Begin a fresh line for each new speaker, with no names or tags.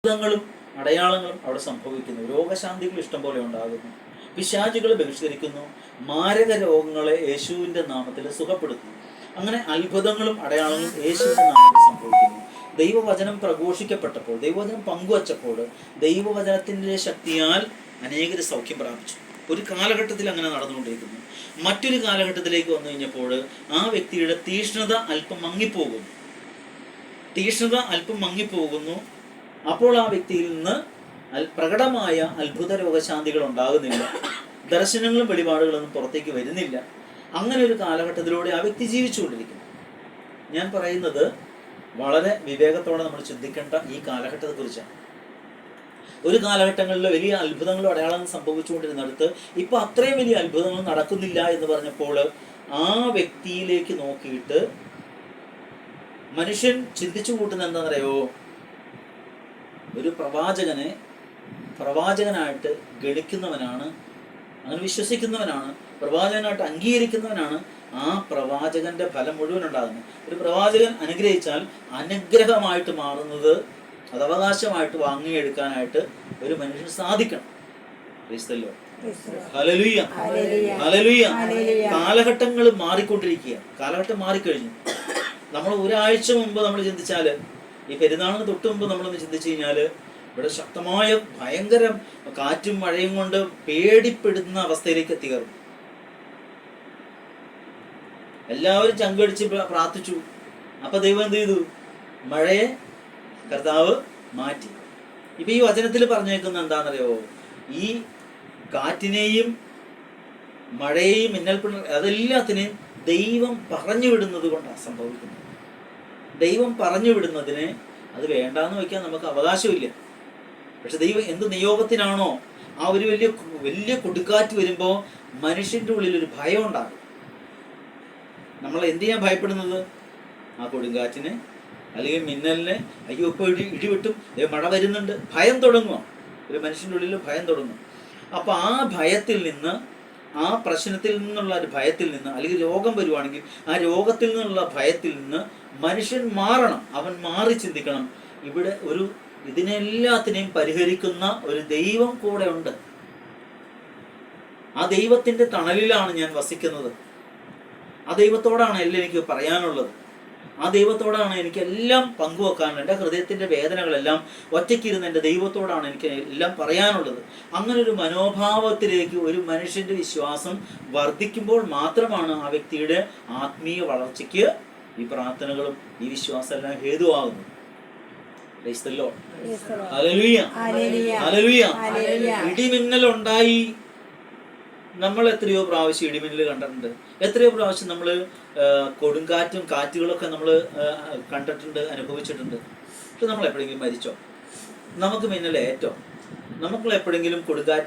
അത്ഭുതങ്ങളും അടയാളങ്ങളും അവിടെ സംഭവിക്കുന്നു. രോഗശാന്തികൾ ഇഷ്ടം പോലെ ഉണ്ടാകുന്നു. പിശാചുകൾ ബഹിഷ്കരിക്കുന്നു. മാരക രോഗങ്ങളെ യേശുവിൻ്റെ നാമത്തിൽ സുഖപ്പെടുത്തുന്നു. അങ്ങനെ അത്ഭുതങ്ങളും അടയാളങ്ങളും യേശുവിൻ്റെ നാമത്തിൽ സംഭവിക്കുന്നു. ദൈവവചനം പ്രഘോഷിക്കപ്പെട്ടപ്പോൾ, ദൈവവചനം പങ്കുവച്ചപ്പോൾ, ദൈവവചനത്തിൻ്റെ ശക്തിയാൽ അനേകർ സൗഖ്യം പ്രാപിച്ചു. ഒരു കാലഘട്ടത്തിൽ അങ്ങനെ നടന്നുകൊണ്ടിരിക്കുന്നു. മറ്റൊരു കാലഘട്ടത്തിലേക്ക് വന്നു കഴിഞ്ഞപ്പോൾ ആ വ്യക്തിയുടെ തീഷ്ണത അല്പം മങ്ങിപ്പോകുന്നു. അപ്പോൾ ആ വ്യക്തിയിൽ നിന്ന് പ്രകടമായ അത്ഭുത രോഗശാന്തികൾ ഉണ്ടാകുന്നില്ല. ദർശനങ്ങളും വെളിപാടുകളൊന്നും പുറത്തേക്ക് വരുന്നില്ല. അങ്ങനെ ഒരു കാലഘട്ടത്തിലൂടെ ആ വ്യക്തി ജീവിച്ചുകൊണ്ടിരിക്കുന്നു. ഞാൻ പറയുന്നത് വളരെ വിവേകത്തോടെ നമ്മൾ ചിന്തിക്കേണ്ട ഈ കാലഘട്ടത്തെക്കുറിച്ചാണ്. ഒരു കാലഘട്ടങ്ങളിൽ വലിയ അത്ഭുതങ്ങളും അടയാളങ്ങളും സംഭവിച്ചുകൊണ്ടിരുന്നിടത്ത് ഇപ്പൊ അത്രയും വലിയ അത്ഭുതങ്ങൾ നടക്കുന്നില്ല എന്ന് പറഞ്ഞപ്പോൾ ആ വ്യക്തിയിലേക്ക് നോക്കിയിട്ട് മനുഷ്യൻ ചിന്തിച്ചു കൂട്ടുന്നത് എന്താണെന്നറിയോ? ഒരു പ്രവാചകനായിട്ട് ഗണിക്കുന്നവനാണ്, അങ്ങനെ വിശ്വസിക്കുന്നവനാണ്, പ്രവാചകനായിട്ട് അംഗീകരിക്കുന്നവനാണ് ആ പ്രവാചകന്റെ ഫലം മുഴുവൻ ഉണ്ടാകുന്നത്. ഒരു പ്രവാചകൻ അനുഗ്രഹിച്ചാൽ അനുഗ്രഹമായിട്ട് മാറുന്നത്, അത് അവകാശമായിട്ട് വാങ്ങിയെടുക്കാനായിട്ട് ഒരു മനുഷ്യന് സാധിക്കണം. ഹല്ലേലൂയ, ഹല്ലേലൂയ. കാലഘട്ടങ്ങൾ മാറിക്കൊണ്ടിരിക്കുക. കാലഘട്ടം മാറിക്കഴിഞ്ഞു. നമ്മൾ ഒരാഴ്ച മുമ്പ് നമ്മൾ ചിന്തിച്ചാൽ, ഈ പെരുന്നാളിന് തൊട്ട് മുമ്പ് നമ്മളൊന്ന് ചിന്തിച്ചു കഴിഞ്ഞാൽ ഇവിടെ ശക്തമായ ഭയങ്കര കാറ്റും മഴയും കൊണ്ട് പേടിപ്പെടുന്ന അവസ്ഥയിലേക്ക് എത്തിക്കയറും. എല്ലാവരും ചങ്കടിച്ച് പ്രാർത്ഥിച്ചു. അപ്പൊ ദൈവം എന്ത് ചെയ്തു? മഴയെ കർത്താവ് മാറ്റി. ഇപ്പൊ ഈ വചനത്തിൽ പറഞ്ഞേക്കുന്ന എന്താണെന്നറിയോ? ഈ കാറ്റിനെയും മഴയെയും മിന്നൽപ്പിണർ അതെല്ലാത്തിനെയും ദൈവം പറഞ്ഞു വിടുന്നത് കൊണ്ടാണ് സംഭവിക്കുന്നത്. ദൈവം പറഞ്ഞു വിടുന്നതിന് അത് വേണ്ടാന്ന് വയ്ക്കാൻ നമുക്ക് അവകാശമില്ല. പക്ഷെ ദൈവം എന്ത് നിയോഗത്തിനാണോ ആ ഒരു വലിയ കൊടുക്കാറ്റ് വരുമ്പോൾ മനുഷ്യന്റെ ഉള്ളിൽ ഒരു ഭയം ഉണ്ടാകും. നമ്മൾ എന്തിനാ ഭയപ്പെടുന്നത്? ആ കൊടുങ്കാറ്റിനെ അല്ലെങ്കിൽ മിന്നലിനെ. അയ്യോ ഇപ്പോൾ ഇടിവിട്ടും മഴ വരുന്നുണ്ട്, ഭയം തുടങ്ങുക. ഒരു മനുഷ്യൻ്റെ ഉള്ളിൽ ഭയം തുടങ്ങും. അപ്പൊ ആ ഭയത്തിൽ നിന്ന്, ആ പ്രശ്നത്തിൽ നിന്നുള്ള ഒരു ഭയത്തിൽ നിന്ന്, അല്ലെങ്കിൽ രോഗം വരുവാണെങ്കിൽ ആ രോഗത്തിൽ നിന്നുള്ള ഭയത്തിൽ നിന്ന് മനുഷ്യൻ മാറണം. അവൻ മാറി ചിന്തിക്കണം, ഇവിടെ ഇതിനെല്ലാത്തിനെയും പരിഹരിക്കുന്ന ഒരു ദൈവം കൂടെ ഉണ്ട്. ആ ദൈവത്തിന്റെ തണലിലാണ് ഞാൻ വസിക്കുന്നത്. ആ ദൈവത്തോടാണ് എല്ലാം എനിക്ക് പറയാനുള്ളത്. ആ ദൈവത്തോടാണ് എനിക്ക് എല്ലാം പങ്കുവെക്കാനുള്ളത്. എൻ്റെ ഹൃദയത്തിൻ്റെ വേദനകളെല്ലാം ഒറ്റയ്ക്കിരുന്ന് എൻ്റെ ദൈവത്തോടാണ് എനിക്ക് എല്ലാം പറയാനുള്ളത്. അങ്ങനെ ഒരു മനോഭാവത്തിലേക്ക് ഒരു മനുഷ്യൻ്റെ വിശ്വാസം വർദ്ധിക്കുമ്പോൾ മാത്രമാണ് ആ വ്യക്തിയുടെ ആത്മീയ വളർച്ചയ്ക്ക് ഈ പ്രാർത്ഥനകളും ഈ വിശ്വാസം എല്ലാം ഹേതുവാകുന്നത്. ഇടിമിന്നലുണ്ടായി. നമ്മൾ എത്രയോ പ്രാവശ്യം ഇടിമിന്നൽ കണ്ടിട്ടുണ്ട്. എത്രയോ പ്രാവശ്യം നമ്മൾ കൊടുങ്കാറ്റും കാറ്റുകളൊക്കെ നമ്മൾ കണ്ടിട്ടുണ്ട്, അനുഭവിച്ചിട്ടുണ്ട്. പക്ഷെ നമ്മൾ എപ്പോഴെങ്കിലും മരിച്ചോ? നമുക്ക് മിന്നലേറ്റോ? നമുക്ക് എപ്പോഴെങ്കിലും കൊടുങ്കാറ്റ്